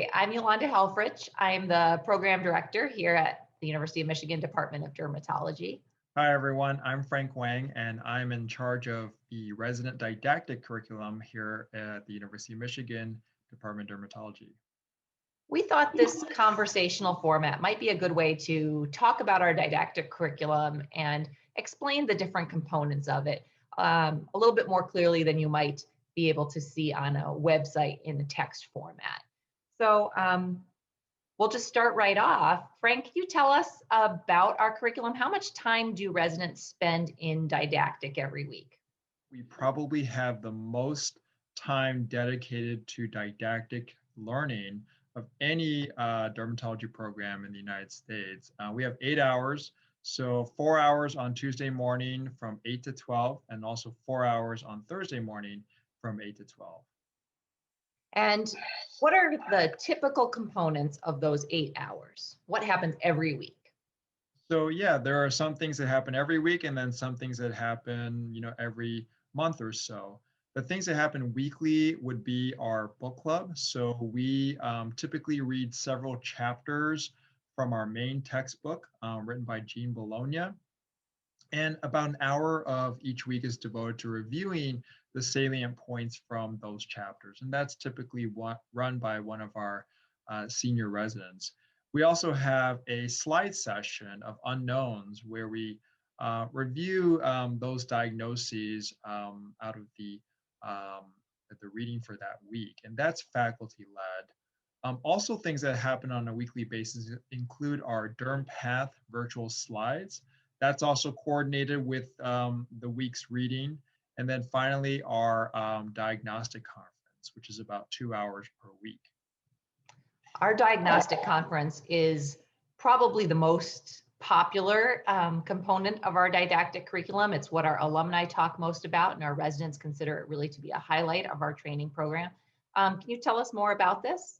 Hi, I'm Yolanda Helfrich. I'm the program director here at the University of Michigan Department of Dermatology. Hi, everyone. I'm Frank Wang, and I'm in charge of the resident didactic curriculum here at the University of Michigan Department of Dermatology. We thought this conversational format might be a good way to talk about our didactic curriculum and explain the different components of it a little bit more clearly than you might be able to see on a website in the text format. So we'll just start right off. Frank, can you tell us about our curriculum? How much time do residents spend in didactic every week? We probably have the most time dedicated to didactic learning of any dermatology program in the United States. We have 8 hours, so 4 hours on Tuesday morning from 8 to 12, and also 4 hours on Thursday morning from 8 to 12. And what are the typical components of those 8 hours? What happens every week? So yeah, there are some things that happen every week and then some things that happen, every month or so. The things that happen weekly would be our book club. So we typically read several chapters from our main textbook written by Jean Bologna. And about an hour of each week is devoted to reviewing the salient points from those chapters. And that's typically run by one of our senior residents. We also have a slide session of unknowns where we review those diagnoses out of the reading for that week, and that's faculty led. Also, things that happen on a weekly basis include our Derm Path virtual slides. That's also coordinated with the week's reading. And then finally, our diagnostic conference, which is about 2 hours per week. Our diagnostic conference is probably the most popular component of our didactic curriculum. It's what our alumni talk most about, and our residents consider it really to be a highlight of our training program. Can you tell us more about this?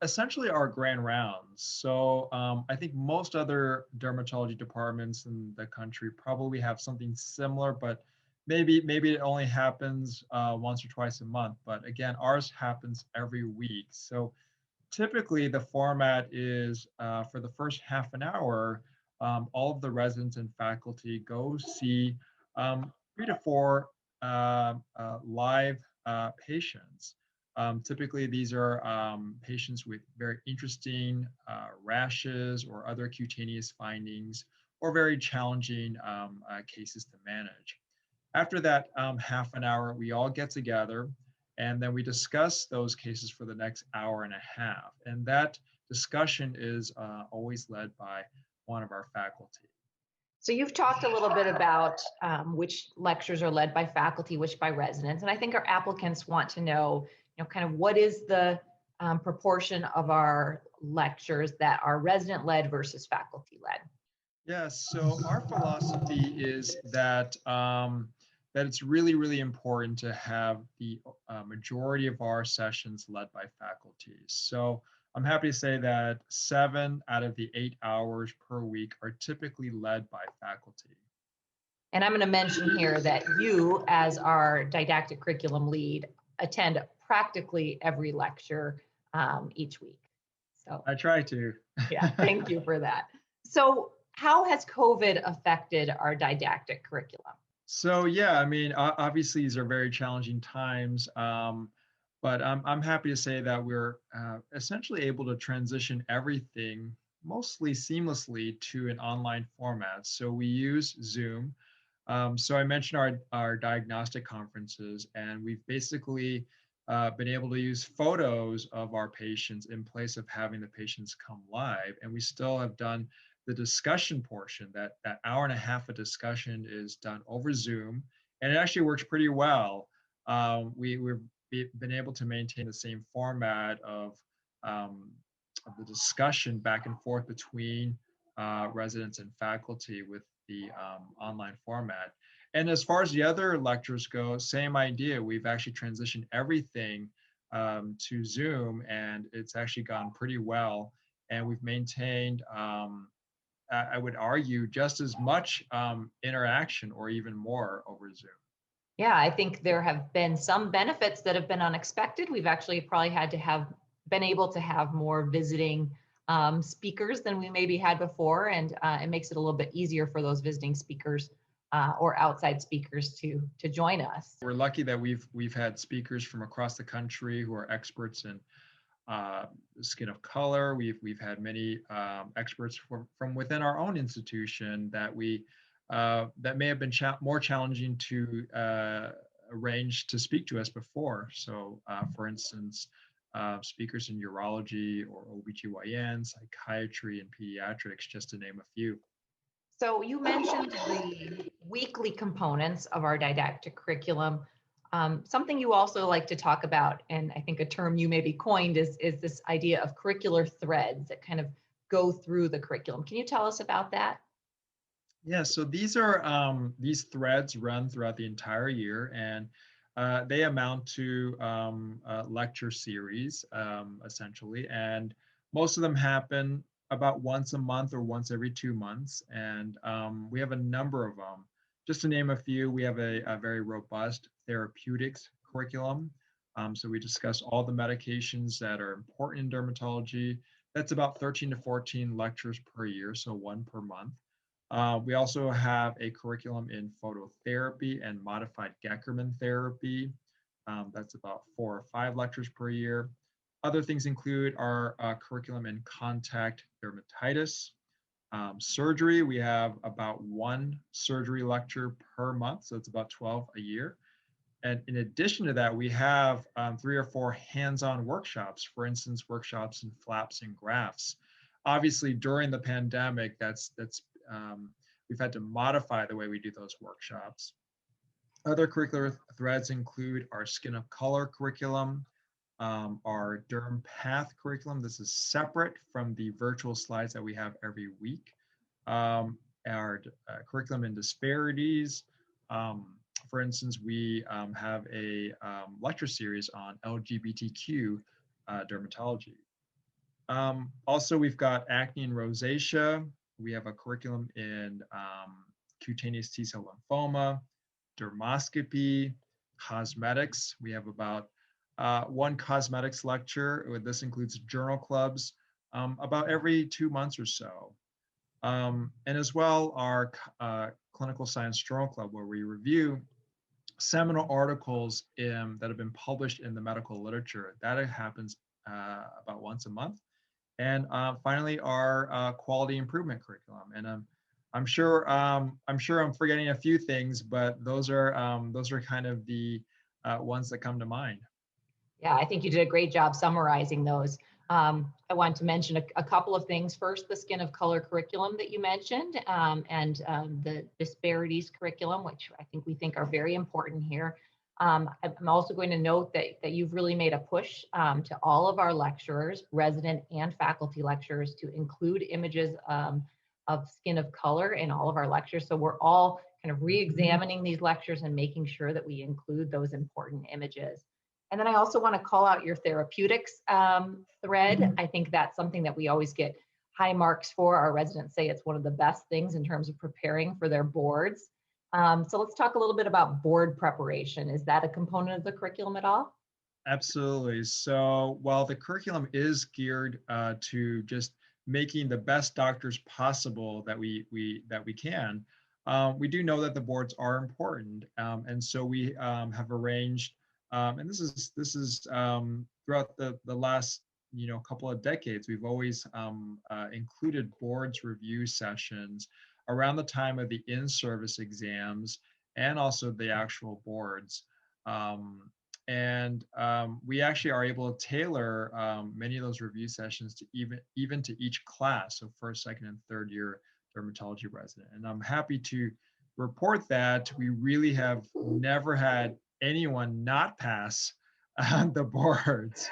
Essentially our grand rounds. So I think most other dermatology departments in the country probably have something similar, but maybe it only happens once or twice a month. But again, ours happens every week. So typically the format is for the first half an hour, all of the residents and faculty go see 3 to 4 live patients. Typically, these are patients with very interesting rashes or other cutaneous findings or very challenging cases to manage. After that half an hour, we all get together and then we discuss those cases for the next hour and a half. And that discussion is always led by one of our faculty. So you've talked a little bit about which lectures are led by faculty, which by residents. And I think our applicants want to know, kind of what is the proportion of our lectures that are resident led versus faculty led? Yes, so our philosophy is that that it's really, really important to have the majority of our sessions led by faculty. So I'm happy to say that 7 out of the 8 hours per week are typically led by faculty. And I'm going to mention here that you, as our didactic curriculum lead, attend practically every lecture each week. So I try to. yeah, thank you for that. So how has COVID affected our didactic curriculum? So yeah, I mean, obviously these are very challenging times, but I'm happy to say that we're essentially able to transition everything mostly seamlessly to an online format. So we use Zoom. So I mentioned our diagnostic conferences, and we've basically been able to use photos of our patients in place of having the patients come live, and we still have done the discussion portion. That hour and a half of discussion is done over Zoom, and it actually works pretty well. We've been able to maintain the same format of the discussion back and forth between residents and faculty with the online format. And as far as the other lectures go, same idea. We've actually transitioned everything to Zoom, and it's actually gone pretty well. And we've maintained I would argue just as much interaction or even more over Zoom. Yeah, I think there have been some benefits that have been unexpected. We've actually probably had to have been able to have more visiting speakers than we maybe had before, and it makes it a little bit easier for those visiting speakers or outside speakers to join us. We're lucky that we've had speakers from across the country who are experts in uh, skin of color. We've had many experts from within our own institution that we that may have been more challenging to arrange to speak to us before. So, for instance, speakers in urology or OBGYN, psychiatry, and pediatrics, just to name a few. So you mentioned the weekly components of our didactic curriculum. Something you also like to talk about, and I think a term you maybe coined is this idea of curricular threads that kind of go through the curriculum. Can you tell us about that? Yeah, so these threads run throughout the entire year, and they amount to a lecture series essentially, and most of them happen about once a month or once every 2 months, and we have a number of them. Just to name a few, we have a very robust therapeutics curriculum. So we discuss all the medications that are important in dermatology. That's about 13 to 14 lectures per year, so one per month. We also have a curriculum in phototherapy and modified Geckerman therapy. That's about 4 or 5 lectures per year. Other things include our curriculum in contact dermatitis. Surgery, we have about 1 surgery lecture per month, so it's about 12 a year. And in addition to that, we have 3 or 4 hands-on workshops, for instance, workshops in flaps and grafts. Obviously, during the pandemic, um, we've had to modify the way we do those workshops. Other curricular threads include our skin of color curriculum, our derm path curriculum. This is separate from the virtual slides that we have every week. Our curriculum in disparities. For instance, we have a lecture series on LGBTQ dermatology. Also, we've got acne and rosacea. We have a curriculum in cutaneous T-cell lymphoma, dermoscopy, cosmetics. We have about 1 cosmetics lecture. This includes journal clubs about every 2 months or so. And as well, our clinical science journal club, where we review seminal articles that have been published in the medical literature. That happens about once a month. And finally, our quality improvement curriculum. And I'm sure I'm forgetting a few things, but those are kind of the ones that come to mind. Yeah, I think you did a great job summarizing those. I want to mention a couple of things. First, the skin of color curriculum that you mentioned, and the disparities curriculum, which I think we think are very important here. I'm also going to note that you've really made a push to all of our lecturers, resident and faculty lecturers, to include images of skin of color in all of our lectures. So we're all kind of re-examining these lectures and making sure that we include those important images. And then I also want to call out your therapeutics thread. I think that's something that we always get high marks for. Our residents say it's one of the best things in terms of preparing for their boards. So let's talk a little bit about board preparation. Is that a component of the curriculum at all? Absolutely. So while the curriculum is geared to just making the best doctors possible that we can, we do know that the boards are important, and so we have arranged, and this is throughout the last couple of decades, we've always included boards review sessions around the time of the in-service exams and also the actual boards. And we actually are able to tailor many of those review sessions to even to each class, so first, second, and third year dermatology resident. And I'm happy to report that we really have never had anyone not pass the boards.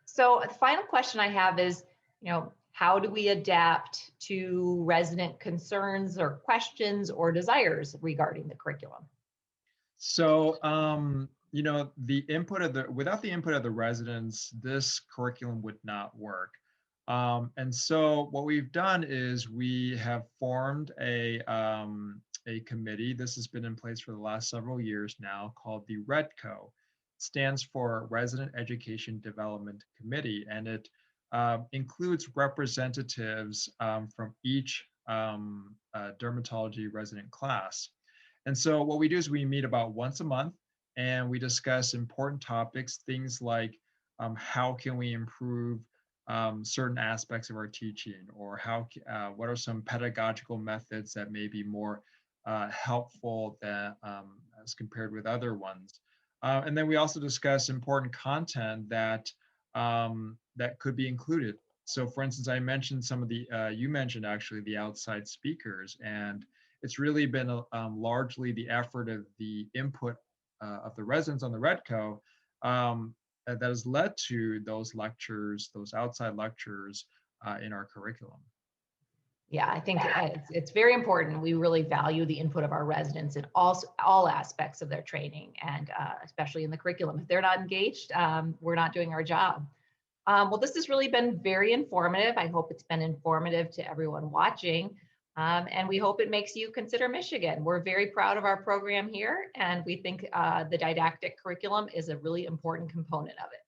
So the final question I have is, how do we adapt to resident concerns or questions or desires regarding the curriculum? So, without the input of the residents, this curriculum would not work. And so what we've done is we have formed a committee. This has been in place for the last several years now, called the REDCO. stands for Resident Education Development Committee, and it includes representatives from each dermatology resident class. And so what we do is we meet about once a month and we discuss important topics, things like how can we improve certain aspects of our teaching, or what are some pedagogical methods that may be more helpful than, as compared with other ones. And then we also discuss important content that could be included. So, for instance, I mentioned some of the you mentioned actually the outside speakers, and it's really been largely the effort of the input of the residents on the Redco that has led to those lectures, those outside lectures in our curriculum. Yeah, I think it's very important. We really value the input of our residents in all aspects of their training, and especially in the curriculum. If they're not engaged, we're not doing our job. Well, this has really been very informative. I hope it's been informative to everyone watching, and we hope it makes you consider Michigan. We're very proud of our program here, and we think the didactic curriculum is a really important component of it.